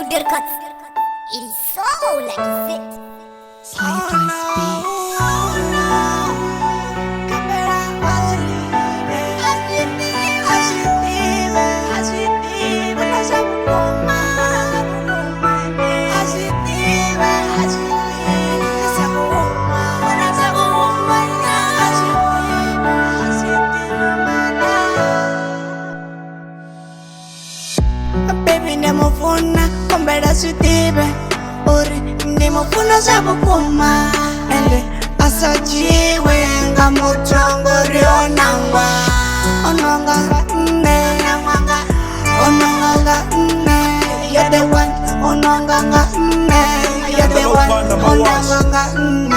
studio cuts. It is so like a fit. Sleepless beats. Baby, ndimufuna kombela sitibe uri ndimufuna sabukuma ende asajiwe nga mutongori onangwa ononga nne ononga nne you're the one ononga nne you're the one ononga nne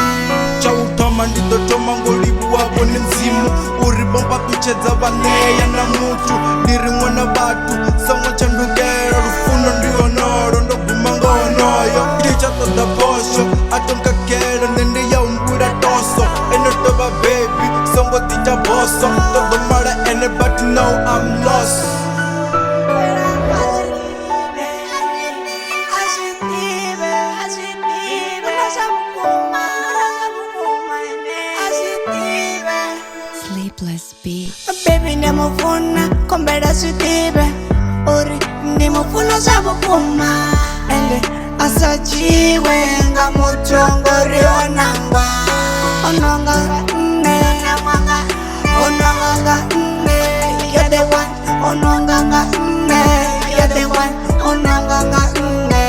chautama nditotoma ngolibu wavo nenzimu uri bomba kuchedza vaneya na mutu ndiri mwana vatu samwe chandukera rufuno ndionoro ndoguma ngonoyo ndichatoda posho atonkakela nende yaumbula toso enotova baby songo ticha boso todomala ene but now I'm lost. Sleepless beats. Baby, ndimufuna kombela sitibe uri ndimufuna sabukuma ende asajiwe nga mutongori onangwa ononga nne ononga nne you're the one ononga nne you're the one ononga nne.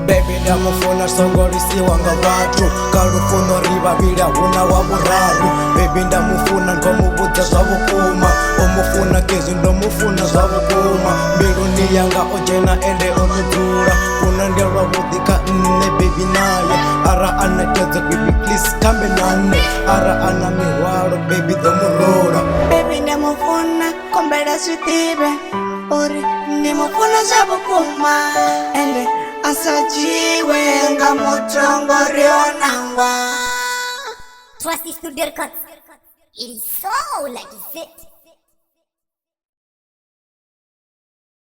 Baby ndamufuna songolisiwa nga vatu kalufuno rivavili huna wa vuraru. Baby ndamufuna ndomubudza zvavukuma omufuna kezi ndomufuna zvavukuma mbiluni yanga ojena ende onudzula funa ndelwavudhika nne baby naye ara anetedza baby please kambe nane ara ana mihwalo baby dhomurola. Baby ndimufuna kombela sitibe uri ndimufuna sabukuma ende asajiwe nga mutongori onangwa. Trust the studio cuts. It is so like a fit.